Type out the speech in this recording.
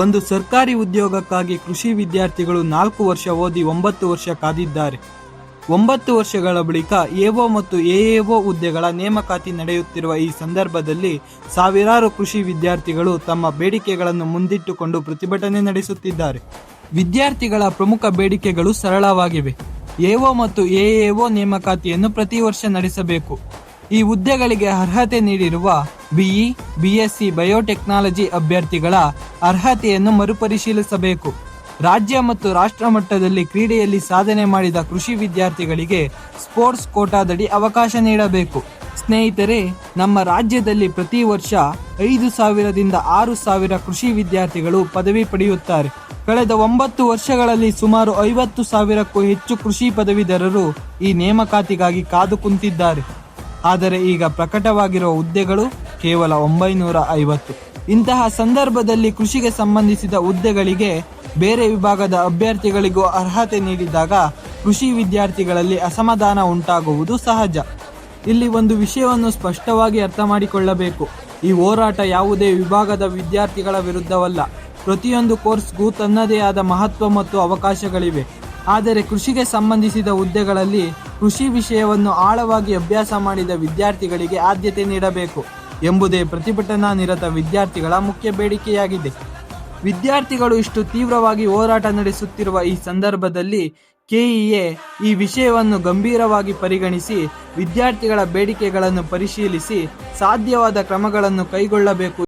ಒಂದು ಸರ್ಕಾರಿ ಉದ್ಯೋಗಕ್ಕಾಗಿ ಕೃಷಿ ವಿದ್ಯಾರ್ಥಿಗಳು 4 ವರ್ಷ ಓದಿ 9 ವರ್ಷ ಕಾದಿದ್ದಾರೆ. 9 ವರ್ಷಗಳ ಬಳಿಕ ಎಒ ಮತ್ತು ಎಎಒ ಹುದ್ದೆಗಳ ನೇಮಕಾತಿ ನಡೆಯುತ್ತಿರುವ ಈ ಸಂದರ್ಭದಲ್ಲಿ ಸಾವಿರಾರು ಕೃಷಿ ವಿದ್ಯಾರ್ಥಿಗಳು ತಮ್ಮ ಬೇಡಿಕೆಗಳನ್ನು ಮುಂದಿಟ್ಟುಕೊಂಡು ಪ್ರತಿಭಟನೆ ನಡೆಸುತ್ತಿದ್ದಾರೆ. ವಿದ್ಯಾರ್ಥಿಗಳ ಪ್ರಮುಖ ಬೇಡಿಕೆಗಳು ಸರಳವಾಗಿವೆ. ಎಒ ಮತ್ತು ಎಎಒ ನೇಮಕಾತಿಯನ್ನು ಪ್ರತಿ ವರ್ಷ ನಡೆಸಬೇಕು. ಈ ಹುದ್ದೆಗಳಿಗೆ ಅರ್ಹತೆ ನೀಡಿರುವ ಬಿಇ, ಬಿಎಸ್ಸಿ ಬಯೋಟೆಕ್ನಾಲಜಿ ಅಭ್ಯರ್ಥಿಗಳ ಅರ್ಹತೆಯನ್ನು ಮರುಪರಿಶೀಲಿಸಬೇಕು. ರಾಜ್ಯ ಮತ್ತು ರಾಷ್ಟ್ರ ಮಟ್ಟದಲ್ಲಿ ಕ್ರೀಡೆಯಲ್ಲಿ ಸಾಧನೆ ಮಾಡಿದ ಕೃಷಿ ವಿದ್ಯಾರ್ಥಿಗಳಿಗೆ ಸ್ಪೋರ್ಟ್ಸ್ ಕೋಟಾದಡಿ ಅವಕಾಶ ನೀಡಬೇಕು. ಸ್ನೇಹಿತರೆ, ನಮ್ಮ ರಾಜ್ಯದಲ್ಲಿ ಪ್ರತಿ ವರ್ಷ 5,000ದಿಂದ 6,000 ಕೃಷಿ ವಿದ್ಯಾರ್ಥಿಗಳು ಪದವಿ ಪಡೆಯುತ್ತಾರೆ. ಕಳೆದ 9 ವರ್ಷಗಳಲ್ಲಿ ಸುಮಾರು 50,000ಕ್ಕೂ ಹೆಚ್ಚು ಕೃಷಿ ಪದವೀಧರರು ಈ ನೇಮಕಾತಿಗಾಗಿ ಕಾದು ಕುಂತಿದ್ದಾರೆ. ಆದರೆ ಈಗ ಪ್ರಕಟವಾಗಿರುವ ಹುದ್ದೆಗಳು ಕೇವಲ 950. ಇಂತಹ ಸಂದರ್ಭದಲ್ಲಿ ಕೃಷಿಗೆ ಸಂಬಂಧಿಸಿದ ಹುದ್ದೆಗಳಿಗೆ ಬೇರೆ ವಿಭಾಗದ ಅಭ್ಯರ್ಥಿಗಳಿಗೂ ಅರ್ಹತೆ ನೀಡಿದಾಗ ಕೃಷಿ ವಿದ್ಯಾರ್ಥಿಗಳಲ್ಲಿ ಅಸಮಾಧಾನ ಉಂಟಾಗುವುದು ಸಹಜ. ಇಲ್ಲಿ ಒಂದು ವಿಷಯವನ್ನು ಸ್ಪಷ್ಟವಾಗಿ ಅರ್ಥ ಮಾಡಿಕೊಳ್ಳಬೇಕು. ಈ ಹೋರಾಟ ಯಾವುದೇ ವಿಭಾಗದ ವಿದ್ಯಾರ್ಥಿಗಳ ವಿರುದ್ಧವಲ್ಲ. ಪ್ರತಿಯೊಂದು ಕೋರ್ಸ್ಗೂ ತನ್ನದೇ ಆದ ಮಹತ್ವ ಮತ್ತು ಅವಕಾಶಗಳಿವೆ. ಆದರೆ ಕೃಷಿಗೆ ಸಂಬಂಧಿಸಿದ ಹುದ್ದೆಗಳಲ್ಲಿ ಕೃಷಿ ವಿಷಯವನ್ನು ಆಳವಾಗಿ ಅಭ್ಯಾಸ ಮಾಡಿದ ವಿದ್ಯಾರ್ಥಿಗಳಿಗೆ ಆದ್ಯತೆ ನೀಡಬೇಕು ಎಂಬುದೇ ಪ್ರತಿಭಟನಾ ನಿರತ ವಿದ್ಯಾರ್ಥಿಗಳ ಮುಖ್ಯ ಬೇಡಿಕೆಯಾಗಿದೆ. ವಿದ್ಯಾರ್ಥಿಗಳು ಇಷ್ಟು ತೀವ್ರವಾಗಿ ಹೋರಾಟ ನಡೆಸುತ್ತಿರುವ ಈ ಸಂದರ್ಭದಲ್ಲಿ ಕೆಇಎ ಈ ವಿಷಯವನ್ನು ಗಂಭೀರವಾಗಿ ಪರಿಗಣಿಸಿ ವಿದ್ಯಾರ್ಥಿಗಳ ಬೇಡಿಕೆಗಳನ್ನು ಪರಿಶೀಲಿಸಿ ಸಾಧ್ಯವಾದ ಕ್ರಮಗಳನ್ನು ಕೈಗೊಳ್ಳಬೇಕು